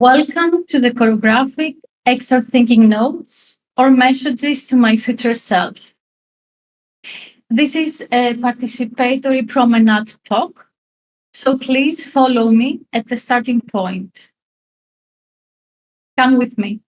Welcome to the Choreographic XR Thinking Notes or Messages to My Future Self. This is a participatory promenade talk, so please follow me at the starting point. Come with me.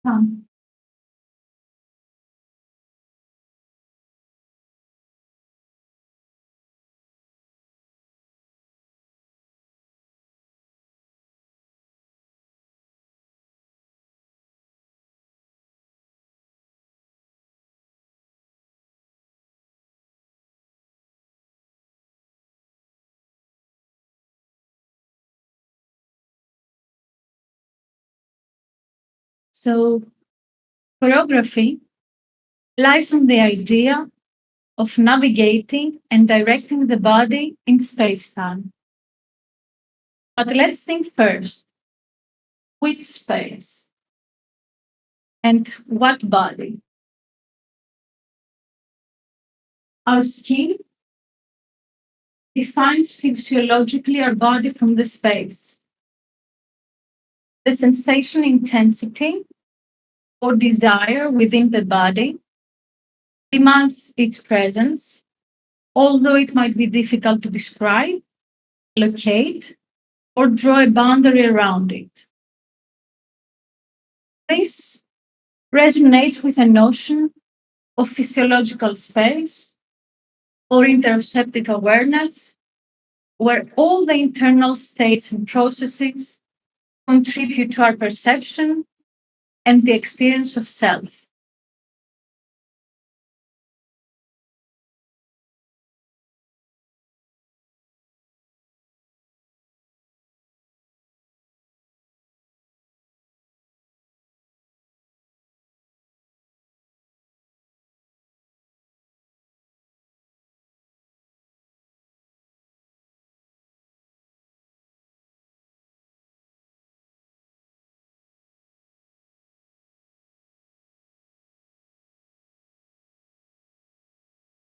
Come. So, choreography lies on the idea of navigating and directing the body in space-time. But let's think first. Which space? And what body? Our skin defines physiologically our body from the space. The sensation intensity or desire within the body demands its presence, although it might be difficult to describe, locate, or draw a boundary around it. This resonates with a notion of physiological space or interoceptive awareness, where all the internal states and processes contribute to our perception and the experience of self.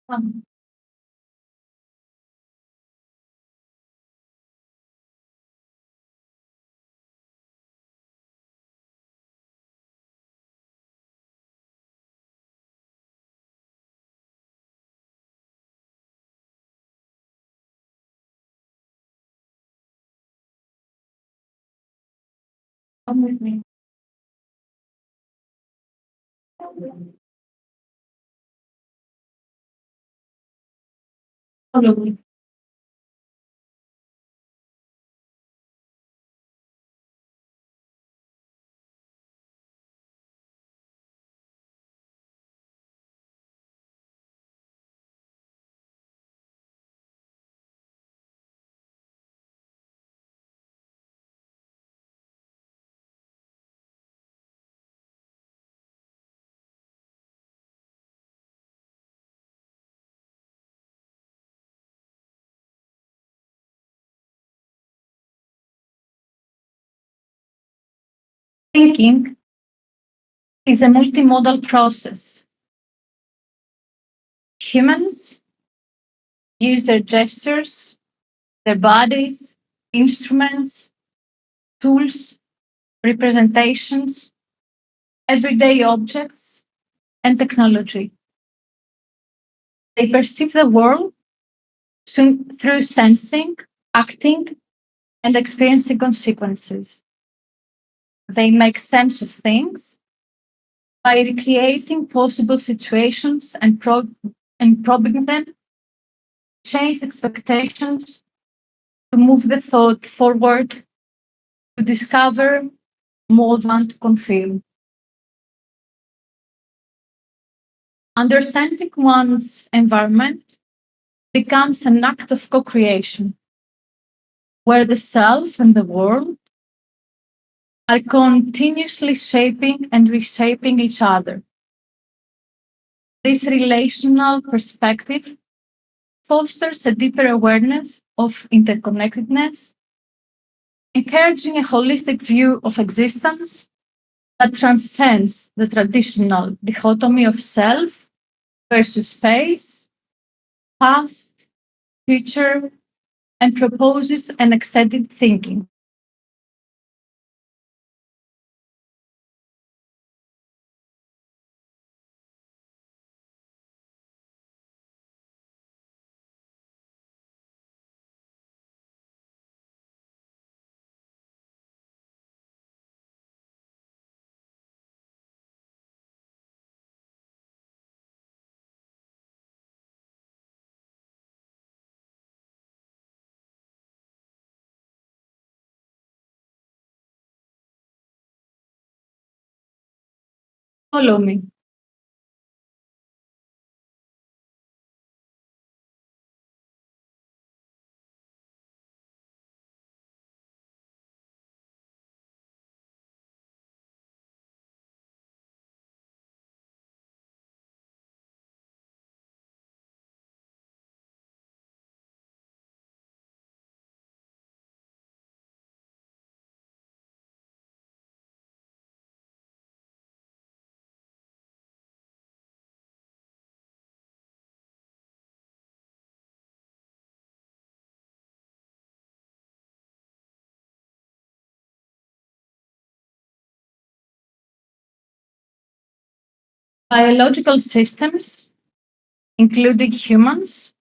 Come with me. Follow me. Thinking is a multimodal process. Humans use their gestures, their bodies, instruments, tools, representations, everyday objects, and technology. They perceive the world through sensing, acting, and experiencing consequences. They make sense of things by recreating possible situations and probing them, change expectations, to move the thought forward, to discover more than to confirm. Understanding one's environment becomes an act of co-creation, where the self and the world are continuously shaping and reshaping each other. This relational perspective fosters a deeper awareness of interconnectedness, encouraging a holistic view of existence that transcends the traditional dichotomy of self versus space, past, future, and proposes an extended thinking. Follow me. Biological systems, including humans,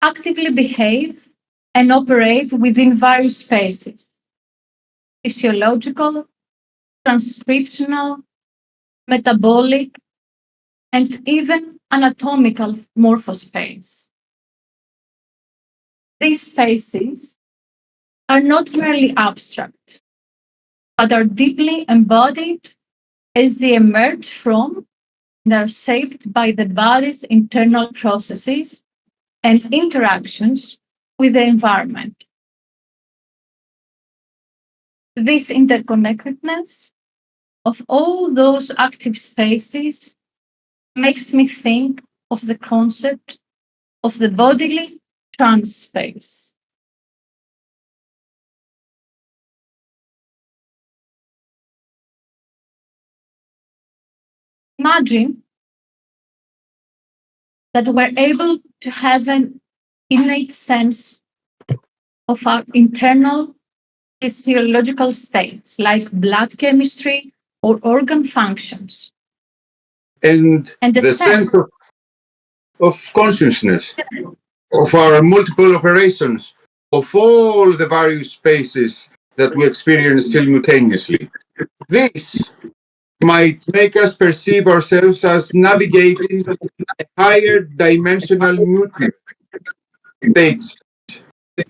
actively behave and operate within various spaces: physiological, transcriptional, metabolic, and even anatomical morphospace. These spaces are not merely abstract, but are deeply embodied as they emerge from and are shaped by the body's internal processes and interactions with the environment. This interconnectedness of all those active spaces makes me think of the concept of the bodily trans space. Imagine that we're able to have an innate sense of our internal physiological states, like blood chemistry or organ functions. And The the sense of consciousness, of our multiple operations, of all the various spaces that we experience simultaneously. This might make us perceive ourselves as navigating a higher dimensional multi states.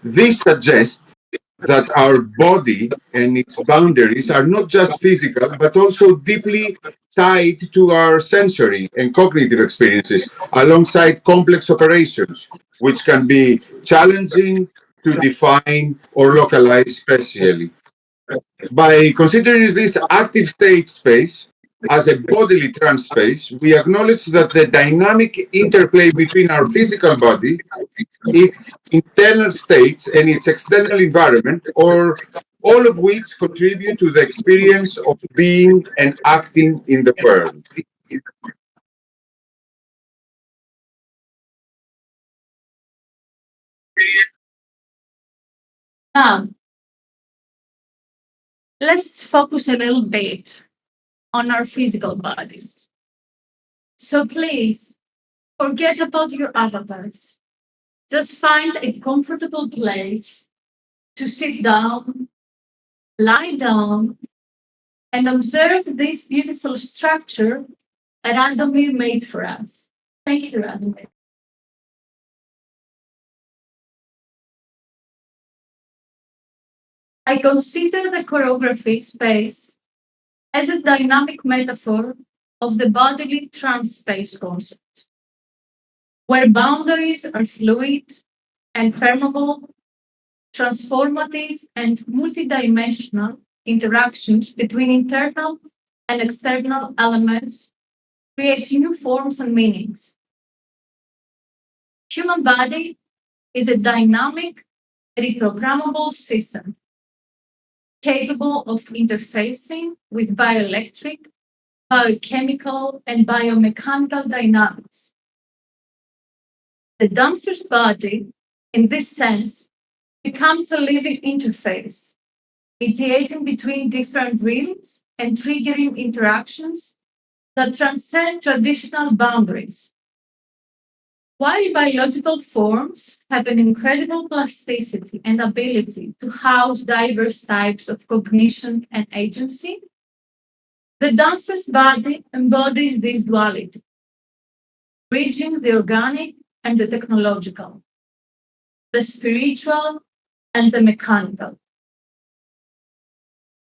This suggests that our body and its boundaries are not just physical, but also deeply tied to our sensory and cognitive experiences alongside complex operations, which can be challenging to define or localize spatially. By considering this active state space as a bodily trans space, we acknowledge that the dynamic interplay between our physical body, its internal states, and its external environment, or all of which contribute to the experience of being and acting in the world. Now, let's focus a little bit on our physical bodies. So please forget about your avatars. Just find a comfortable place to sit down, lie down, and observe this beautiful structure that Radomir made for us. Thank you, Radomir. I consider the choreography space as a dynamic metaphor of the bodily trans space concept, where boundaries are fluid and permeable, transformative, and multidimensional interactions between internal and external elements create new forms and meanings. Human body is a dynamic, a reprogrammable system capable of interfacing with bioelectric, biochemical, and biomechanical dynamics. The dancer's body, in this sense, becomes a living interface, mediating between different realms and triggering interactions that transcend traditional boundaries. While biological forms have an incredible plasticity and ability to house diverse types of cognition and agency, the dancer's body embodies this duality, bridging the organic and the technological, the spiritual and the mechanical.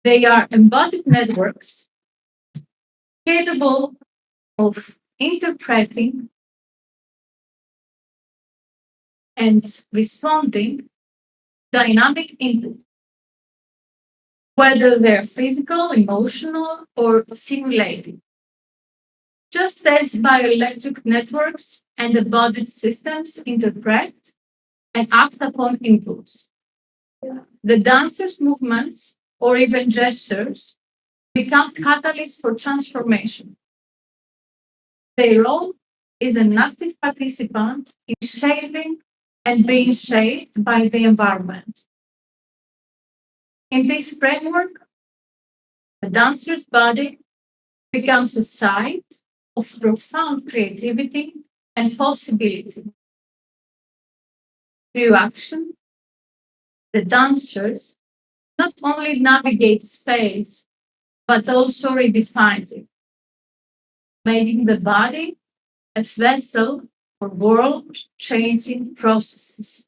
They are embodied networks capable of interpreting and responding dynamic input, whether they're physical, emotional, or simulated. Just as bioelectric networks and embodied systems interpret and act upon inputs, the dancer's movements or even gestures become catalysts for transformation. Their role is an active participant in shaping and being shaped by the environment. In this framework, the dancer's body becomes a site of profound creativity and possibility. Through action, the dancers not only navigate space, but also redefines it, making the body a vessel for world-changing processes.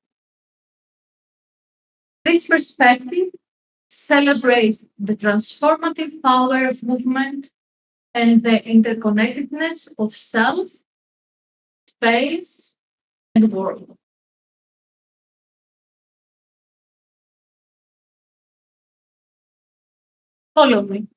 This perspective celebrates the transformative power of movement and the interconnectedness of self, space, and world. Follow me.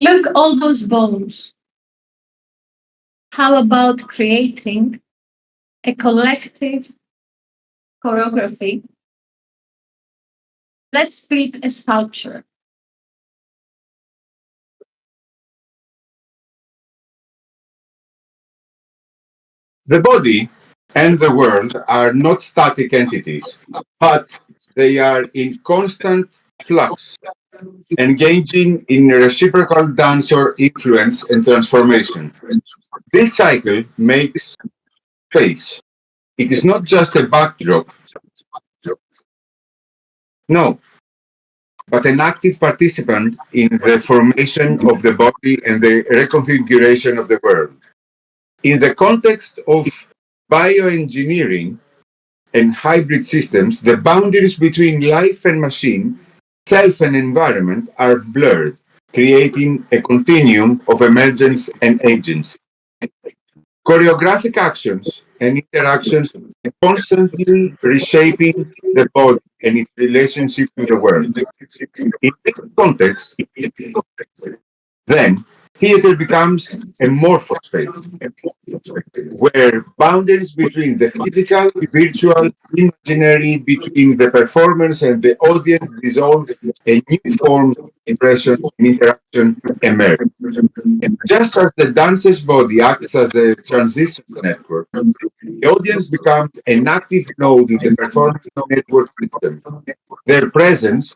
Look, all those bones. How about creating a collective choreography? Let's build a sculpture. The body and the world are not static entities, but they are in constant flux, engaging in reciprocal dance or influence and transformation. This cycle makes space. It is not just a backdrop, no, but an active participant in the formation of the body and the reconfiguration of the world. In the context of bioengineering and hybrid systems, the boundaries between life and machine, self and environment are blurred, creating a continuum of emergence and agency. Choreographic actions and interactions are constantly reshaping the body and its relationship to the world. In this context, then, theater becomes a morpho space where boundaries between the physical, virtual, imaginary, between the performers and the audience dissolve, and new forms of impression and interaction emerge. Just as the dancer's body acts as a transition network, the audience becomes an active node in the performance network system. Their presence,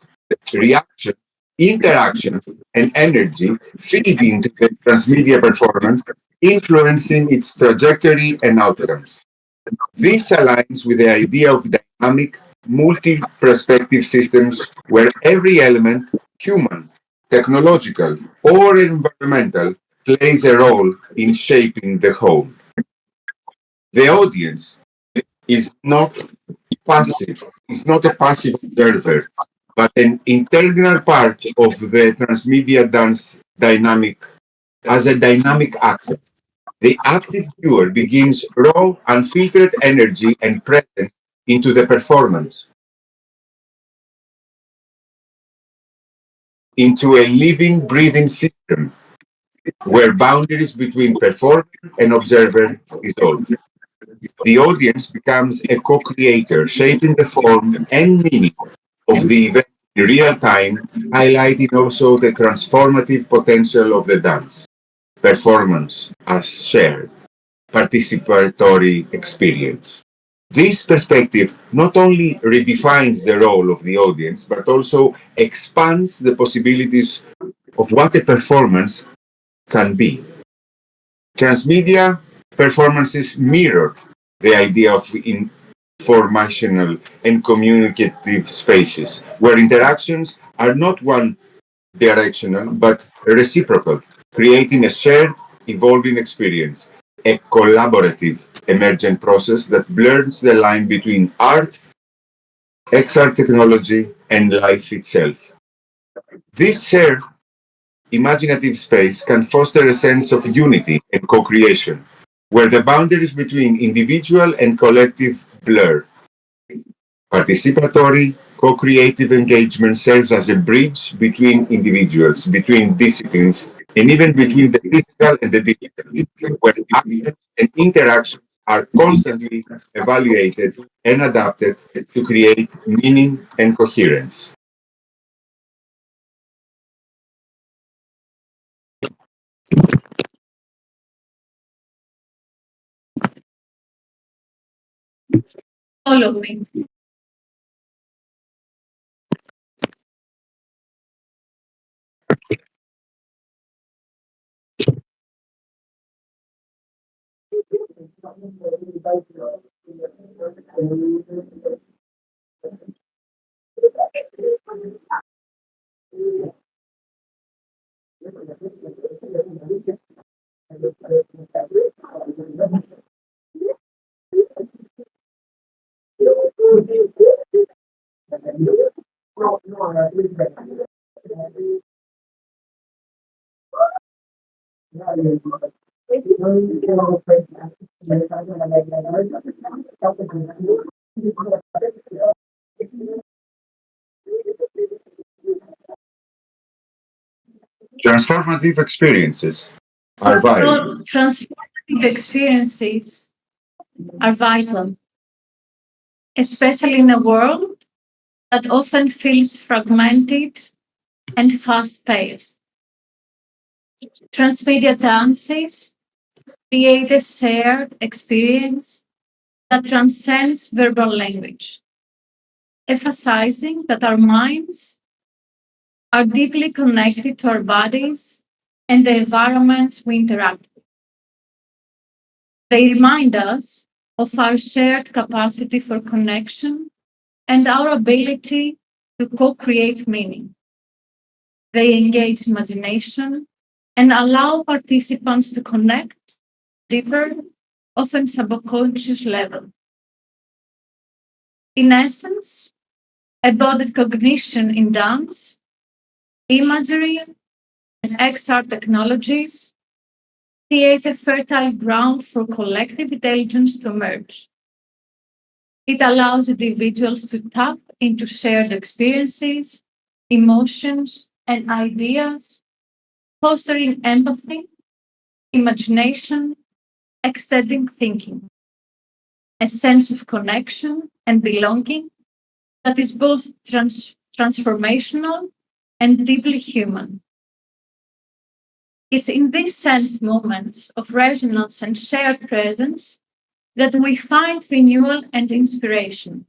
reaction, interaction, and energy feed into the transmedia performance, influencing its trajectory and outcomes. This aligns with the idea of dynamic, multi-perspective systems where every element, human, technological, or environmental, plays a role in shaping the whole. The audience is not passive, is not a passive observer, but an integral part of the transmedia dance dynamic as a dynamic actor. The active viewer begins raw, unfiltered energy and presence into the performance, into a living, breathing system where boundaries between performer and observer dissolve. The audience becomes a co-creator, shaping the form and meaning of the event in real time, highlighting also the transformative potential of the dance performance as shared participatory experience. This perspective not only redefines the role of the audience, but also expands the possibilities of what a performance can be. Transmedia performances mirror the idea of informational and communicative spaces, where interactions are not one directional but reciprocal, creating a shared, evolving experience, a collaborative, emergent process that blurs the line between art, XR technology, and life itself. This shared imaginative space can foster a sense of unity and co-creation, where the boundaries between individual and collective blur. Participatory, co-creative engagement serves as a bridge between individuals, between disciplines, and even between the physical and the digital, where action and interaction are constantly evaluated and adapted to create meaning and coherence. Follow me. Transformative experiences are vital. Transformative experiences are vital, especially in a world that often feels fragmented and fast paced. Transmedia dances create a shared experience that transcends verbal language, emphasizing that our minds are deeply connected to our bodies and the environments we interact with. They remind us of our shared capacity for connection and our ability to co create meaning. They engage imagination and allow participants to connect deeper, often subconscious level. In essence, embodied cognition in dance, imagery, and XR technologies create a fertile ground for collective intelligence to emerge. It allows individuals to tap into shared experiences, emotions, and ideas, fostering empathy, imagination, extending thinking, a sense of connection and belonging that is both transformational and deeply human. It's in these sense moments of resonance and shared presence that we find renewal and inspiration.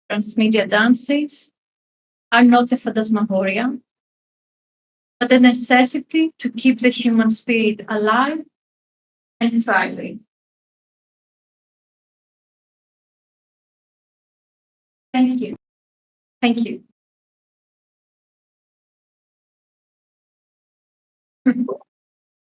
transmedia dances are not a phantasmagoria, but a necessity to keep the human spirit alive and thriving. Thank you. Thank you.